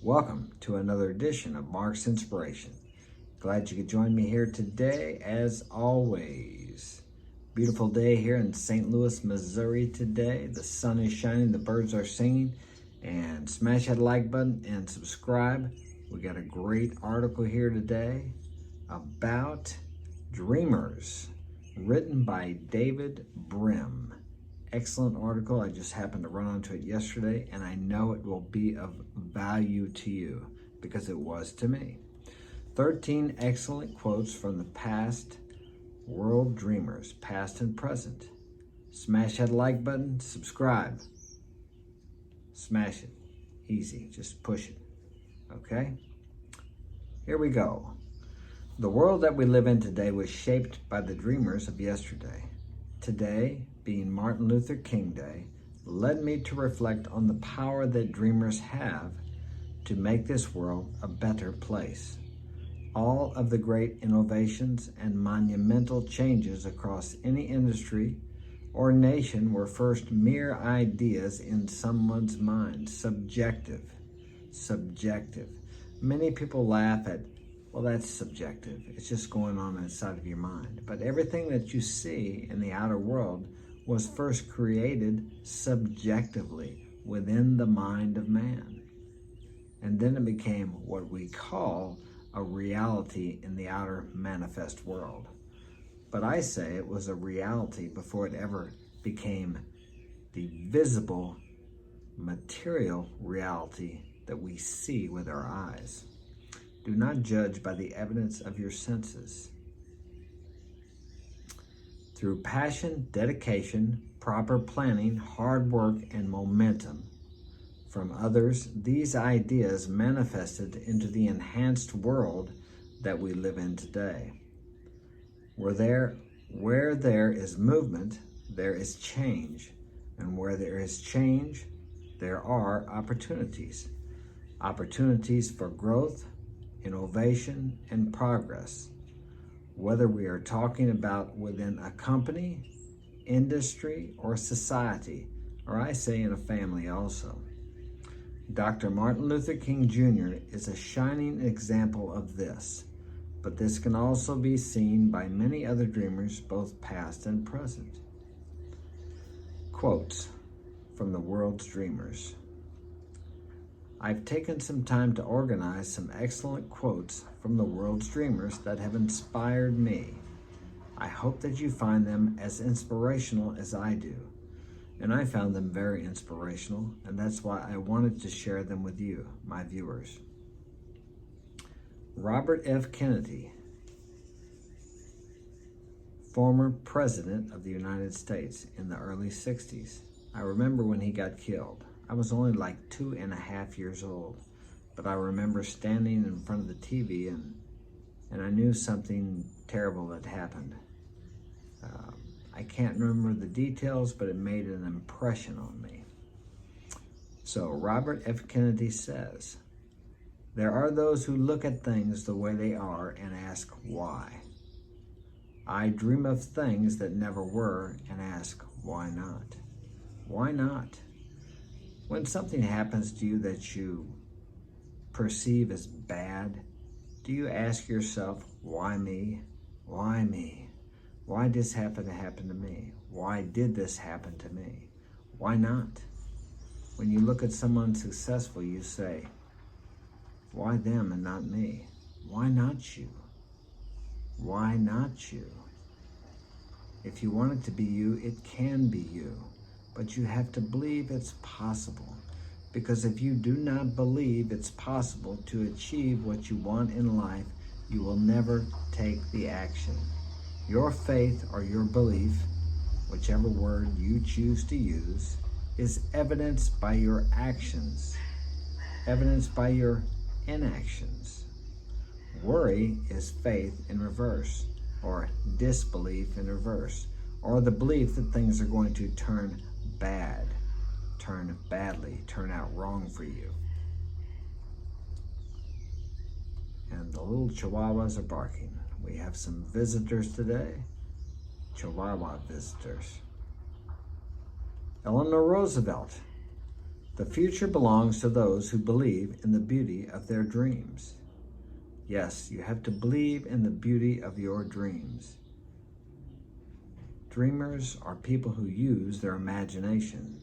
Welcome to another edition of Mark's Inspiration. Glad you could join me here today, as always. Beautiful day here in St. Louis, Missouri today. The sun is shining, the birds are singing, and smash that like button and subscribe. We got a great article here today about dreamers, written by David Brim. Excellent article. I just happened to run onto it yesterday, and I know it will be of value to you because it was to me. 13 excellent quotes from the past world dreamers, past and present. Smash that like button, subscribe. Smash it. Easy, just push it. Okay? Here we go. The world that we live in today was shaped by the dreamers of yesterday. Today, being Martin Luther King Day, led me to reflect on the power that dreamers have to make this world a better place. All of the great innovations and monumental changes across any industry or nation were first mere ideas in someone's mind, subjective. Many people laugh at, well, that's subjective. It's just going on inside of your mind. But everything that you see in the outer world was first created subjectively within the mind of man. And then it became what we call a reality in the outer manifest world. But I say it was a reality before it ever became the visible material reality that we see with our eyes. Do not judge by the evidence of your senses. Through passion, dedication, proper planning, hard work, and momentum from others, these ideas manifested into the enhanced world that we live in today. Where there is movement, there is change. And where there is change, there are opportunities. Opportunities for growth, innovation, and progress. Whether we are talking about within a company, industry, or society, or I say in a family also. Dr. Martin Luther King Jr. is a shining example of this, but this can also be seen by many other dreamers, both past and present. Quotes from the world's dreamers. I've taken some time to organize some excellent quotes from the world's dreamers that have inspired me. I hope that you find them as inspirational as I do. And I found them very inspirational, and that's why I wanted to share them with you, my viewers. Robert F. Kennedy, former president of the United States in the early 60s. I remember when he got killed. I was only like 2.5 years old, but I remember standing in front of the TV and I knew something terrible had happened. I can't remember the details, but it made an impression on me. So Robert F. Kennedy says, there are those who look at things the way they are and ask why. I dream of things that never were and ask why not? Why not? When something happens to you that you perceive as bad, do you ask yourself, why me? Why me? Why did this happen to me? Why did this happen to me? Why not? When you look at someone successful, you say, why them and not me? Why not you? Why not you? If you want it to be you, it can be you. But you have to believe it's possible. Because if you do not believe it's possible to achieve what you want in life, you will never take the action. Your faith or your belief, whichever word you choose to use, is evidenced by your actions, evidenced by your inactions. Worry is faith in reverse, or disbelief in reverse, or the belief that things are going to turn bad, turn badly, turn out wrong for you. And the little chihuahuas are barking. We have some visitors today, Chihuahua visitors. Eleanor Roosevelt The future belongs to those who believe in the beauty of their dreams. Yes, you have to believe in the beauty of your dreams. Dreamers are people who use their imagination.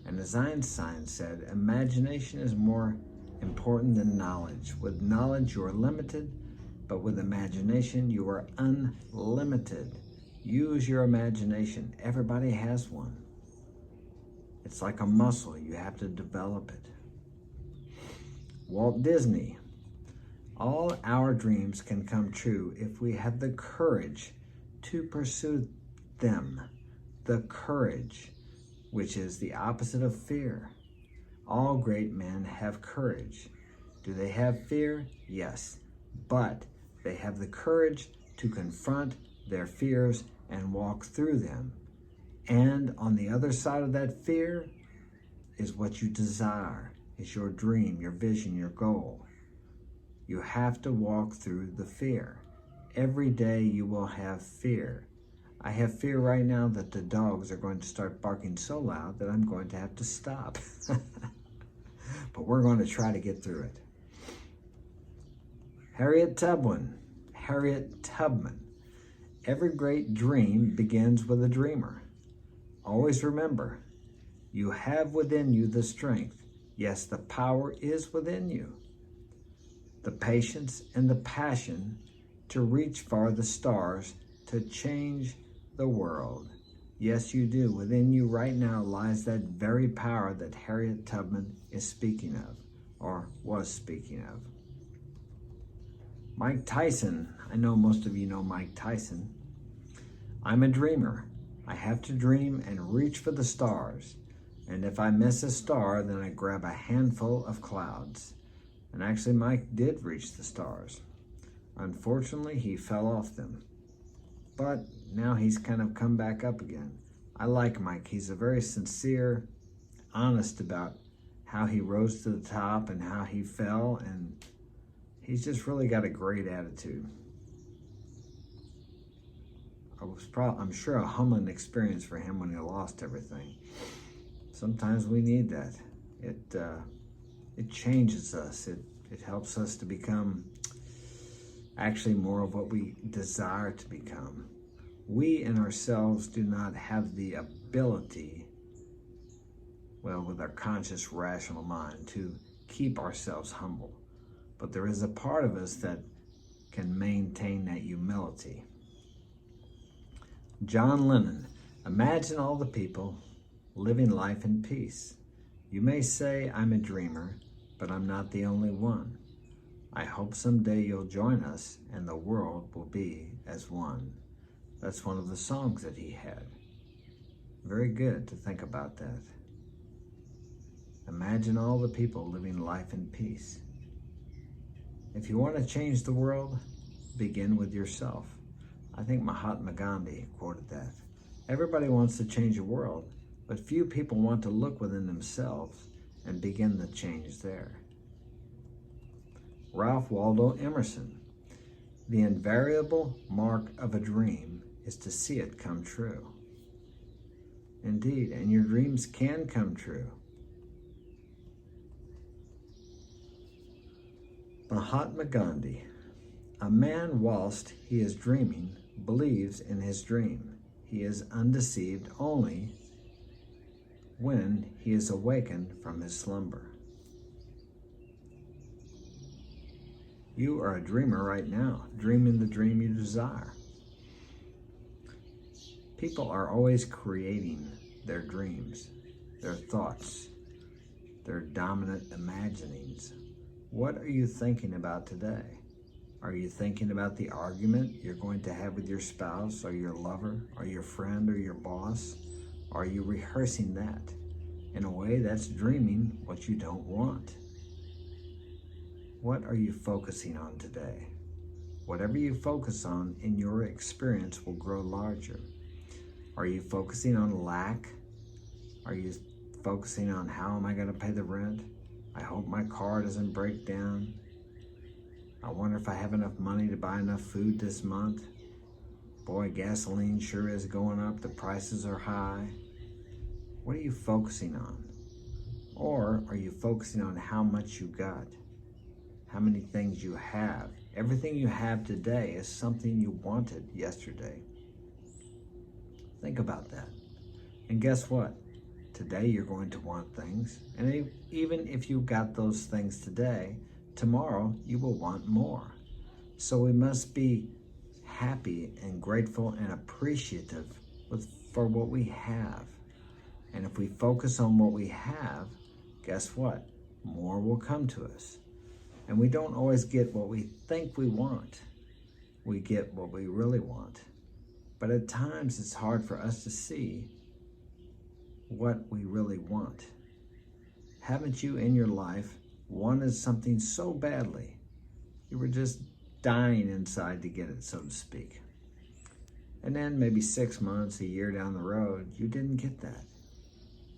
And as Einstein said, imagination is more important than knowledge. With knowledge, you are limited, but with imagination, you are unlimited. Use your imagination. Everybody has one. It's like a muscle. You have to develop it. Walt Disney. All our dreams can come true if we have the courage to pursue them. The courage, which is the opposite of fear. All great men have courage. Do they have fear? Yes. But they have the courage to confront their fears and walk through them. And on the other side of that fear is what you desire, is your dream, your vision, your goal. You have to walk through the fear. Every day you will have fear. I have fear right now that the dogs are going to start barking so loud that I'm going to have to stop. But we're going to try to get through it. Harriet Tubman. Every great dream begins with a dreamer. Always remember, you have within you the strength. Yes, the power is within you. The patience and the passion to reach for the stars to change the world. Yes, you do. Within you right now lies that very power that Harriet Tubman is speaking of, or was speaking of. Mike Tyson. I know most of you know Mike Tyson. I'm a dreamer. I have to dream and reach for the stars. And if I miss a star, then I grab a handful of clouds. And actually, Mike did reach the stars. Unfortunately, he fell off them. But now he's kind of come back up again. I like Mike. He's a very sincere, honest about how he rose to the top and how he fell. And he's just really got a great attitude. I'm sure a humbling experience for him when he lost everything. Sometimes we need that. It changes us. It helps us to become actually more of what we desire to become. We in ourselves do not have the ability, well, with our conscious, rational mind, to keep ourselves humble. But there is a part of us that can maintain that humility. John Lennon. Imagine all the people living life in peace. You may say I'm a dreamer, but I'm not the only one. I hope someday you'll join us and the world will be as one. That's one of the songs that he had. Very good to think about that. Imagine all the people living life in peace. If you want to change the world, begin with yourself. I think Mahatma Gandhi quoted that. Everybody wants to change the world, but few people want to look within themselves and begin the change there. Ralph Waldo Emerson. The invariable mark of a dream is to see it come true. Indeed, and your dreams can come true. Mahatma Gandhi. A man, whilst he is dreaming, believes in his dream. He is undeceived only when he is awakened from his slumber. You are a dreamer right now, dreaming the dream you desire. People are always creating their dreams, their thoughts, their dominant imaginings. What are you thinking about today? Are you thinking about the argument you're going to have with your spouse or your lover or your friend or your boss? Are you rehearsing that? In a way, that's dreaming what you don't want. What are you focusing on today? Whatever you focus on in your experience will grow larger. Are you focusing on lack? Are you focusing on how am I going to pay the rent? I hope my car doesn't break down. I wonder if I have enough money to buy enough food this month. Boy, gasoline sure is going up. The prices are high. What are you focusing on? Or are you focusing on how much you got? How many things you have? Everything you have today is something you wanted yesterday. Think about that. And guess what? Today you're going to want things. And even if you got those things today, tomorrow you will want more. So we must be happy and grateful and appreciative for what we have. And if we focus on what we have, guess what? More will come to us. And we don't always get what we think we want. We get what we really want. But at times it's hard for us to see what we really want. Haven't you in your life wanted something so badly, you were just dying inside to get it, so to speak? And then maybe 6 months, a year down the road, you didn't get that.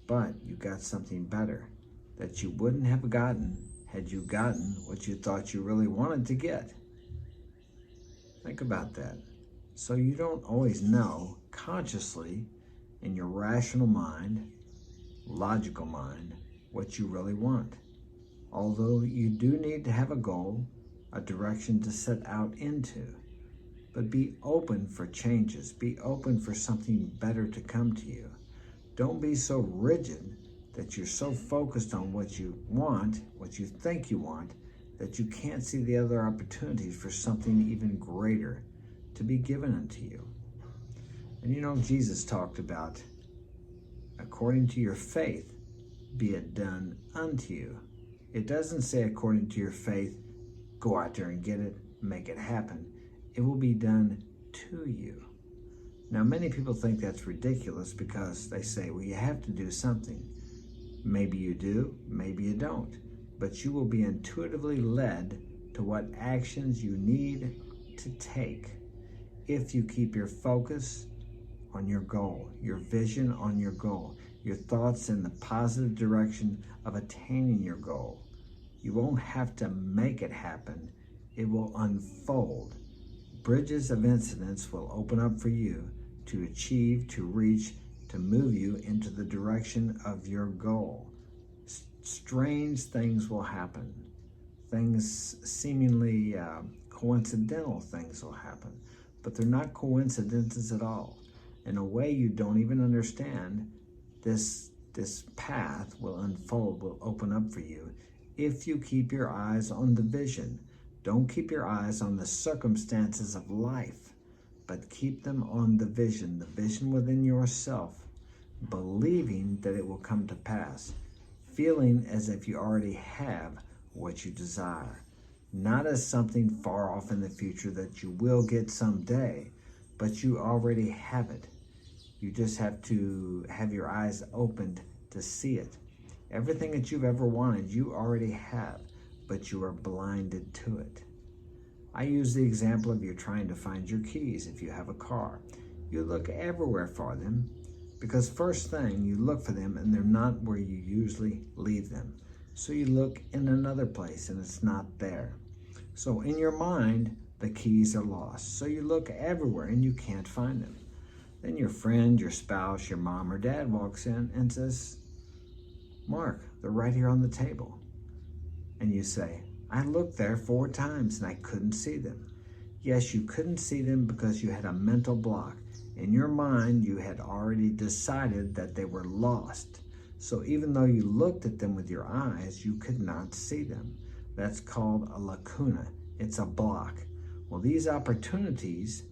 But you got something better that you wouldn't have gotten had you gotten what you thought you really wanted to get. Think about that. So you don't always know consciously in your rational mind, logical mind, what you really want. Although you do need to have a goal, a direction to set out into. But be open for changes. Be open for something better to come to you. Don't be so rigid that you're so focused on what you want, what you think you want, that you can't see the other opportunities for something even greater to be given unto you. And you know, Jesus talked about, according to your faith, be it done unto you. It doesn't say according to your faith, go out there and get it, make it happen. It will be done to you. Now, many people think that's ridiculous because they say, well, you have to do something. Maybe you do, maybe you don't. But you will be intuitively led to what actions you need to take if you keep your focus on your goal, your vision on your goal, your thoughts in the positive direction of attaining your goal. You won't have to make it happen. It will unfold. Bridges of incidents will open up for you to achieve, to reach, to move you into the direction of your goal. Strange things will happen. Things seemingly coincidental things will happen, but they're not coincidences at all. In a way you don't even understand, this path will unfold, will open up for you if you keep your eyes on the vision. Don't keep your eyes on the circumstances of life, but keep them on the vision within yourself, believing that it will come to pass, feeling as if you already have what you desire, not as something far off in the future that you will get someday, but you already have it. You just have to have your eyes opened to see it. Everything that you've ever wanted, you already have, but you are blinded to it. I use the example of you trying to find your keys if you have a car. You look everywhere for them because first thing you look for them and they're not where you usually leave them. So you look in another place and it's not there. So in your mind, the keys are lost. So you look everywhere and you can't find them. Then your friend, your spouse, your mom or dad walks in and says, Mark, they're right here on the table. And you say, I looked there 4 times and I couldn't see them. Yes, you couldn't see them because you had a mental block. In your mind, you had already decided that they were lost. So even though you looked at them with your eyes, you could not see them. That's called a lacuna. It's a block. Well, these opportunities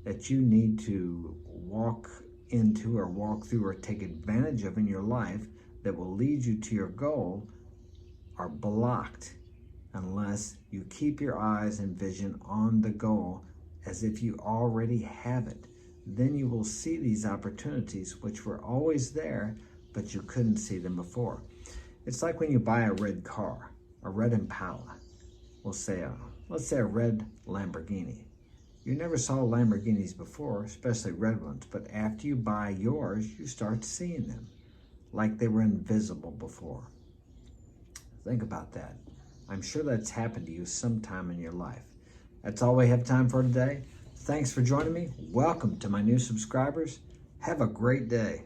that you need to walk into or walk through or take advantage of in your life that will lead you to your goal are blocked unless you keep your eyes and vision on the goal as if you already have it. Then you will see these opportunities which were always there, but you couldn't see them before. It's like when you buy a red car, a red Impala. Let's say a red Lamborghini. You never saw Lamborghinis before, especially red ones, but after you buy yours, you start seeing them like they were invisible before. Think about that. I'm sure that's happened to you sometime in your life. That's all we have time for today. Thanks for joining me. Welcome to my new subscribers. Have a great day.